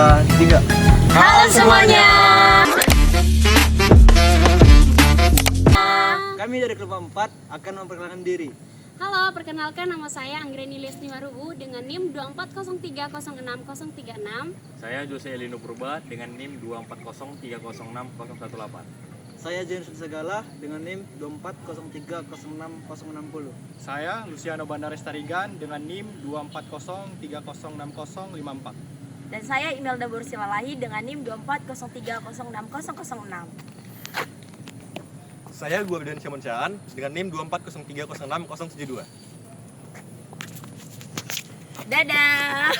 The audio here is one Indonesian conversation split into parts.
3. Halo semuanya. Kami dari kelompok 4 akan memperkenalkan diri. Halo, perkenalkan nama saya Anggreni Liesni Marubu dengan NIM 240306036. Saya Jose Elino Purba dengan NIM 240306018. Saya James Segala dengan NIM 240306060. Saya Luciano Bandares Tarigan dengan NIM 240306054. Dan saya Imelda Bursilalahi dengan NIM 240306006. Saya Guardian Syamoncaan dengan NIM 240306072. Dadah.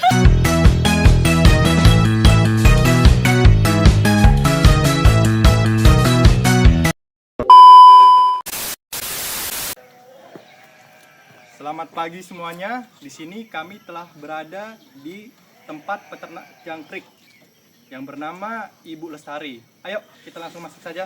Selamat pagi semuanya. Di sini kami telah berada di tempat peternak jangkrik yang bernama Ibu Lestari. Ayo kita langsung masuk saja.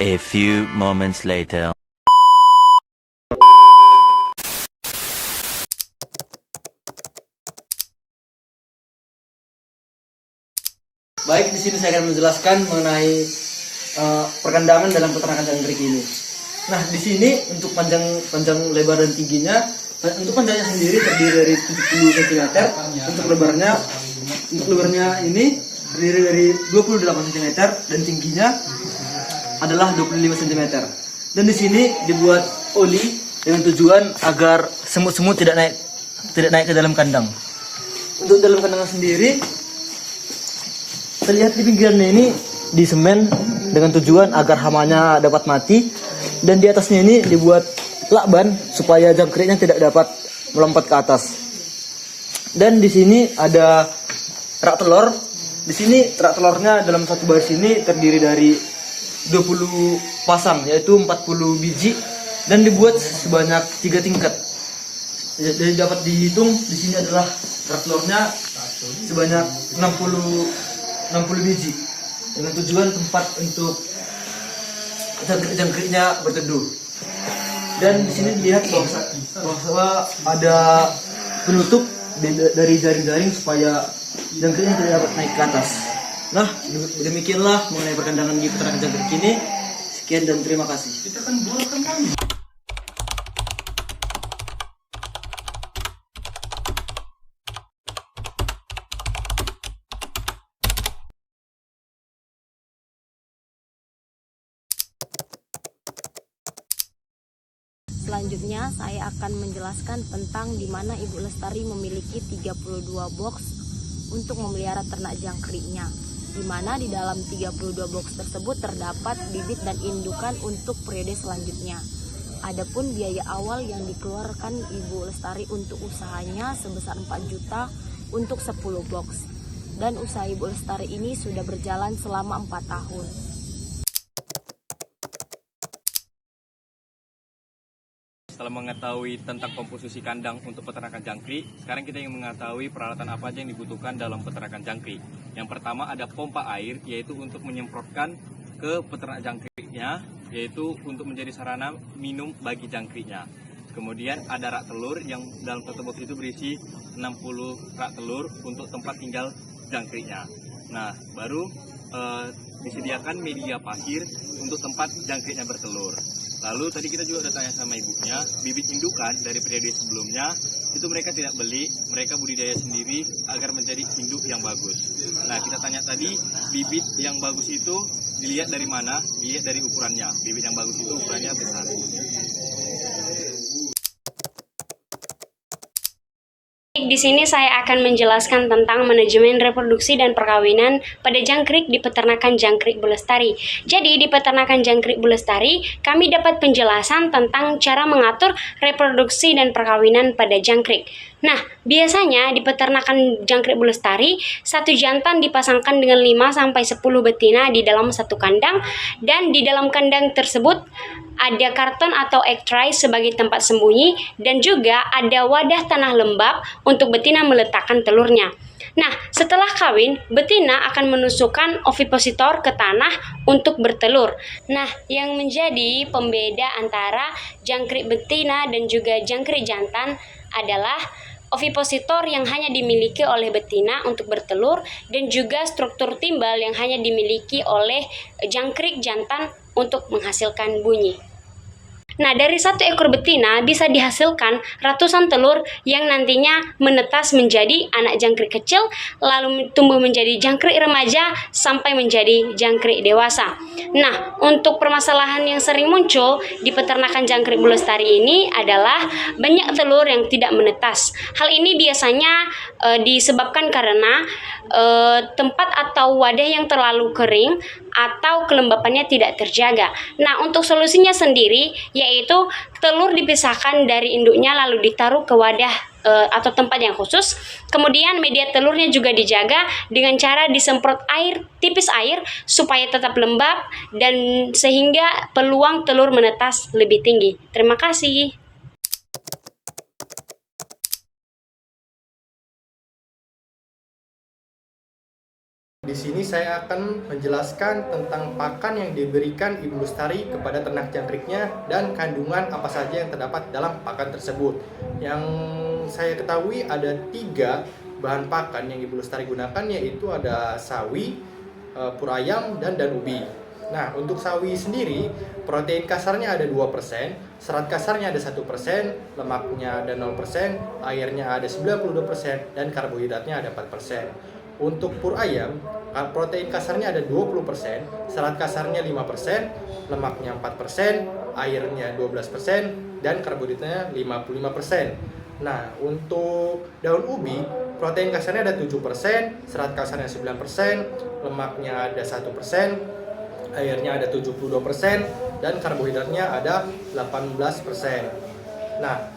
A few moments later. Baik, di sini saya akan menjelaskan mengenai perkandangan dalam peternakan jangkrik ini. Nah, di sini untuk panjang lebar dan tingginya, untuk panjangnya sendiri terdiri dari 70 cm, untuk lebarnya ini terdiri dari 28 cm dan tingginya adalah 25 cm. Dan di sini dibuat oli dengan tujuan agar semut-semut tidak naik ke dalam kandang. Untuk dalam kandang sendiri, terlihat di pinggirnya ini disemen dengan tujuan agar hamanya dapat mati, dan di atasnya ini dibuat lakban supaya jangkriknya tidak dapat melompat ke atas. Dan di sini ada rak telur. Di sini rak telurnya dalam satu baris ini terdiri dari 20 pasang, yaitu 40 biji, dan dibuat sebanyak 3 tingkat. Jadi dapat dihitung di sini adalah rak telurnya sebanyak 60 biji, dengan tujuan tempat untuk jangkriknya berteduh. Dan di sini dilihat bahwa ada penutup dari jaring-jaring supaya jangkriknya tidak dapat naik ke atas. Nah, demikianlah mengenai perkandangan di peternakan jangkrik ini. Sekian dan terima kasih. Selanjutnya saya akan menjelaskan tentang di mana Ibu Lestari memiliki 32 box untuk memelihara ternak jangkriknya, di mana di dalam 32 box tersebut terdapat bibit dan indukan untuk periode selanjutnya. Adapun biaya awal yang dikeluarkan Ibu Lestari untuk usahanya sebesar 4 juta untuk 10 box, dan usaha Ibu Lestari ini sudah berjalan selama 4 tahun. Setelah mengetahui tentang komposisi kandang untuk peternakan jangkrik, sekarang kita ingin mengetahui peralatan apa aja yang dibutuhkan dalam peternakan jangkrik. Yang pertama ada pompa air, yaitu untuk menyemprotkan ke peternak jangkriknya, yaitu untuk menjadi sarana minum bagi jangkriknya. Kemudian ada rak telur yang dalam satu box itu berisi 60 rak telur untuk tempat tinggal jangkriknya. Nah, baru disediakan media pasir untuk tempat jangkriknya bertelur. Lalu tadi kita juga udah tanya sama ibunya, bibit indukan dari periode sebelumnya itu mereka tidak beli, mereka budidaya sendiri agar menjadi induk yang bagus. Nah, kita tanya tadi, bibit yang bagus itu dilihat dari mana? Dilihat dari ukurannya. Bibit yang bagus itu ukurannya besar. Baik, di sini saya akan menjelaskan tentang manajemen reproduksi dan perkawinan pada jangkrik di peternakan jangkrik Bulestari. Jadi, di peternakan jangkrik Bulestari, kami dapat penjelasan tentang cara mengatur reproduksi dan perkawinan pada jangkrik. Nah, biasanya di peternakan jangkrik Bulestari, satu jantan dipasangkan dengan 5-10 betina di dalam satu kandang, dan di dalam kandang tersebut ada karton atau egg tray sebagai tempat sembunyi, dan juga ada wadah tanah lembab untuk betina meletakkan telurnya. Nah, setelah kawin, betina akan menusukkan ovipositor ke tanah untuk bertelur. Nah, yang menjadi pembeda antara jangkrik betina dan juga jangkrik jantan adalah ovipositor yang hanya dimiliki oleh betina untuk bertelur, dan juga struktur timbal yang hanya dimiliki oleh jangkrik jantan untuk menghasilkan bunyi. Nah, dari satu ekor betina bisa dihasilkan ratusan telur yang nantinya menetas menjadi anak jangkrik kecil, lalu tumbuh menjadi jangkrik remaja sampai menjadi jangkrik dewasa. Nah, untuk permasalahan yang sering muncul di peternakan jangkrik Bulestari ini adalah banyak telur yang tidak menetas. Hal ini biasanya disebabkan karena tempat atau wadah yang terlalu kering atau kelembapannya tidak terjaga. Nah, untuk solusinya sendiri yaitu telur dipisahkan dari induknya lalu ditaruh ke wadah atau tempat yang khusus. Kemudian media telurnya juga dijaga dengan cara disemprot tipis air supaya tetap lembab dan sehingga peluang telur menetas lebih tinggi. Terima kasih. Di sini saya akan menjelaskan tentang pakan yang diberikan Ibu Lestari kepada ternak jangkriknya dan kandungan apa saja yang terdapat dalam pakan tersebut. Yang saya ketahui ada 3 bahan pakan yang Ibu Lestari gunakan, yaitu ada sawi, pur ayam, dan ubi. Nah, untuk sawi sendiri, protein kasarnya ada 2%, serat kasarnya ada 1%, lemaknya ada 0%, airnya ada 92%, dan karbohidratnya ada 4%. Untuk pur ayam, protein kasarnya ada 20%, serat kasarnya 5%, lemaknya 4%, airnya 12%, dan karbohidratnya 55%. Nah, untuk daun ubi, protein kasarnya ada 7%, serat kasarnya 9%, lemaknya ada 1%, airnya ada 72%, dan karbohidratnya ada 18%. Nah,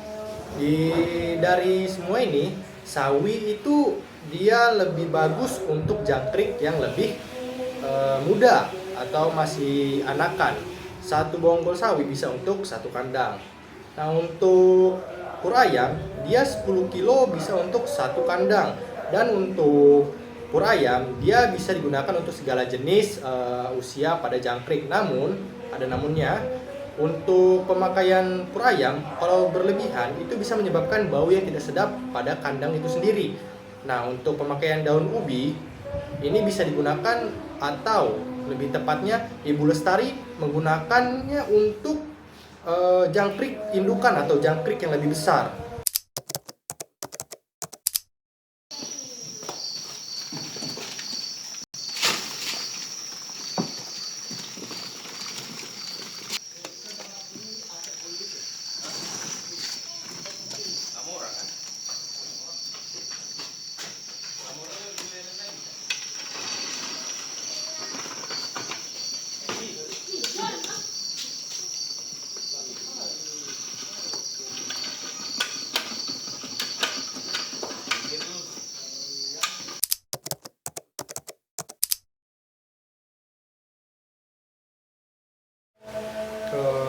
dari semua ini, sawi itu dia lebih bagus untuk jangkrik yang lebih muda atau masih anakan. Satu bonggol sawi bisa untuk satu kandang. Nah, untuk pur ayam, dia 10 kilo bisa untuk satu kandang. Dan untuk pur ayam, dia bisa digunakan untuk segala jenis usia pada jangkrik. Namun, ada namunnya, untuk pemakaian pur ayam, kalau berlebihan, itu bisa menyebabkan bau yang tidak sedap pada kandang itu sendiri. Nah, untuk pemakaian daun ubi, ini bisa digunakan atau lebih tepatnya Ibu Lestari menggunakannya untuk jangkrik indukan atau jangkrik yang lebih besar.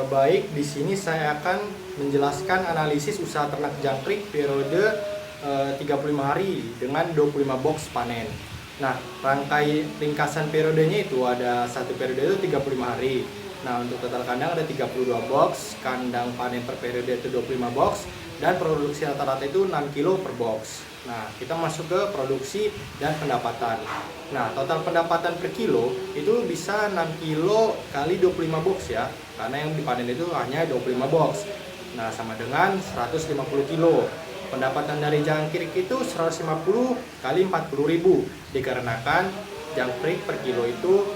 Baik, di sini saya akan menjelaskan analisis usaha ternak jangkrik periode 35 hari dengan 25 box panen. Nah, rangkai ringkasan periodenya itu ada satu periode itu 35 hari. Nah, untuk total kandang ada 32 box, kandang panen per periode itu 25 box, dan produksi rata-rata itu 6 kilo per box. Nah, kita masuk ke produksi dan pendapatan. Nah, total pendapatan per kilo itu bisa 6 kilo kali 25 box ya, karena yang dipanen itu hanya 25 box. Nah, sama dengan 150 kilo. Pendapatan dari jangkrik itu 150 kali 40.000, dikarenakan jangkrik per kilo itu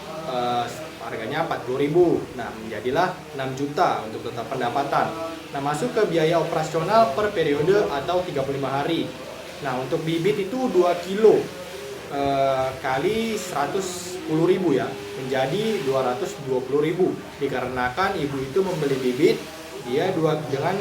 harganya 40.000. Nah, menjadilah 6 juta untuk total pendapatan. Nah, masuk ke biaya operasional per periode atau 35 hari. Nah, untuk bibit itu 2 kilo kali 110.000 ya, menjadi 220.000. Dikarenakan ibu itu membeli bibit dia dengan